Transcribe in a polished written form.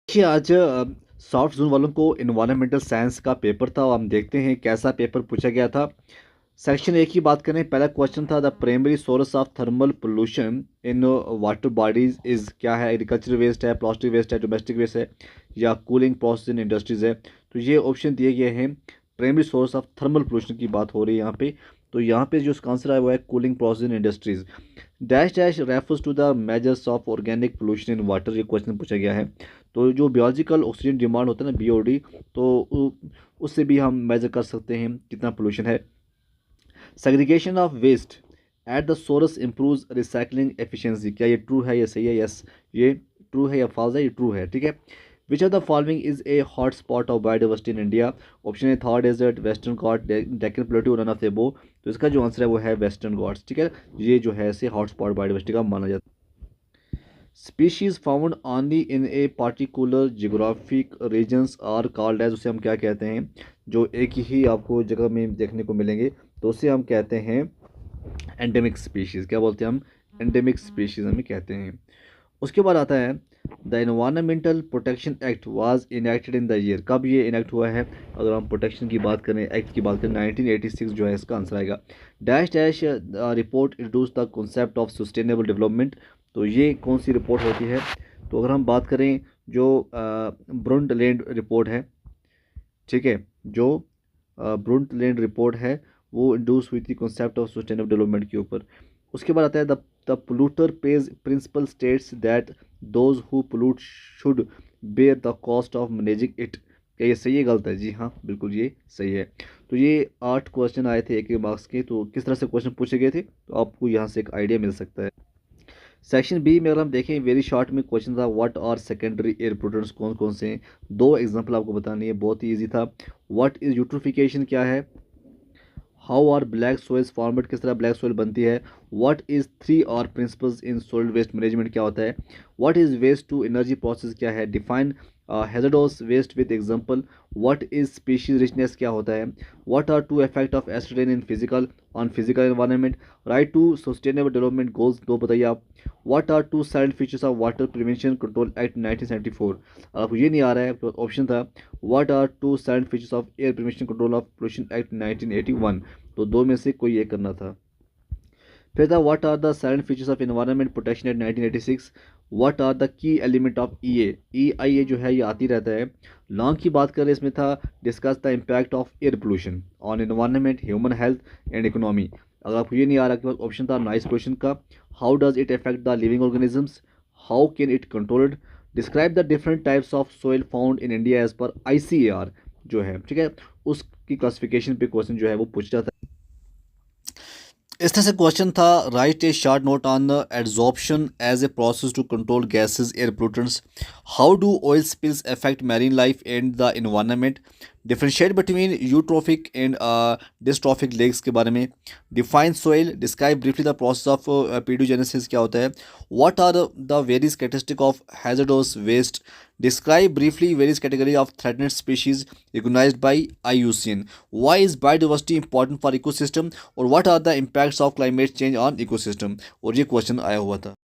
देखिए आज soft zone वालों को इन्वायरमेंटल साइंस का पेपर था और हम देखते हैं कैसा पेपर पूछा गया था। सेक्शन एक की बात करें, पहला क्वेश्चन था the primary source of thermal pollution in water bodies is क्या है। एग्रीकल्चर वेस्ट है, प्लास्टिक वेस्ट है, डोमेस्टिक वेस्ट है या कूलिंग प्रोसेस इन इंडस्ट्रीज है। तो ये ऑप्शन दिए गए हैं। Primary source of thermal pollution की बात हो रही है यहाँ पे। तो यहाँ पे जो इसका आंसर है वो है cooling process in industries. Dash dash refers to the measures of organic pollution in water, ये क्वेश्चन पूछा गया है। तो जो बायोलॉजिकल ऑक्सीजन डिमांड होता है ना, बीओडी, तो उससे भी हम मेजर कर सकते हैं कितना पोल्यूशन है। Segregation of waste at the source improves recycling efficiency, क्या ये ट्रू है, ये सही है? यस, ये ट्रू है या फॉल्स है? ये ट्रू है। ठीक है। Which of the following is a hot spot of biodiversity in India? Option a Thar desert, western Ghat, Deccan plateau, none of the above. तो इसका जो आंसर है वो है वेस्टर्न घाट्स। ठीक है, ये जो है इसे हॉट स्पॉट बायोडाइवर्सिटी का माना जाता है। Species found only in a particular geographic regions are called as, उसे हम क्या कहते हैं? जो एक ही आपको जगह में देखने को मिलेंगे तो उसे हम कहते हैं एंडेमिक स्पीशीज़। क्या बोलते हैं हम? एंडेमिक स्पीशीज़ हमें कहते हैं। उसके बाद आता है the environmental protection act was enacted in the year, कब ये इनैक्ट हुआ है? अगर हम प्रोटेक्शन की बात करें, एक्ट की बात करें, 1986 जो है इसका आंसर आएगा। Dash dash report introduce the concept of sustainable development, तो ये कौन सी रिपोर्ट होती है? तो अगर हम बात करें जो ब्रुंडलैंड रिपोर्ट है, ठीक है, जो ब्रुंडलैंड रिपोर्ट है वो इंट्रोड्यूस हुई थी कॉन्सेप्ट ऑफ सस्टेनेबल डेवलपमेंट के ऊपर। उसके बाद आता है the polluter pays principle states that those who pollute should bear the cost of managing it, क्या ये सही है गलत है? जी हाँ, बिल्कुल ये सही है। तो ये 8 क्वेश्चन आए थे एक एक मार्क्स के। तो किस तरह से क्वेश्चन पूछे गए थे तो आपको यहाँ से एक आइडिया मिल सकता है। सेक्शन बी में अगर हम देखें, वेरी शॉर्ट में क्वेश्चन था what are secondary air pollutants, कौन कौन से हैं? 2 एग्जांपल आपको बतानी है, बहुत ही इजी था। व्हाट इज यूट्रोफिकेशन, क्या है? How are black soils formed, किस तरह ब्लैक सोइल बनती है? What is 3 R principles in solid waste management, क्या होता है? What is waste to energy process, क्या है? Define hazardous waste with example. What is species richness, क्या होता है? What are two effect of asteroid in physical on physical environment? Write two sustainable development goals, 2 बताइए आप। What are two salient features of water prevention control act 1974? आपको ये नहीं आ रहा है तो ऑप्शन था what are two salient features of air prevention control of pollution act 1981, तो 2 में से कोई एक करना था। फिर था what are the salient features of environment protection act 1986? What are the key element of E I A जो है ये आती रहता है। लॉन्ग की बात करें, इसमें था discuss the impact of air pollution on environment, human health and economy. अगर आपको ये नहीं आ रहा, आपके पास ऑप्शन था नॉइस पोल्यूशन का, how does it affect the living organisms, how can it controlled, describe the different types of soil found in India as per ICAR जो है, ठीक है, उसकी क्लासिफिकेशन पे क्वेश्चन जो है वो पूछ जाता है। इस तरह से क्वेश्चन था write a short note on the adsorption as a process to control gases air pollutants. How do oil spills affect marine life and the environment? Differentiate between eutrophic and dystrophic lakes के बारे में। Define soil, describe briefly the process of pedogenesis, क्या होता है? What are the various characteristic of hazardous waste? Describe briefly various category of threatened species recognized by IUCN? Why is biodiversity important for ecosystem? और what are the impacts of climate change on ecosystem? और ये question आया हुआ था।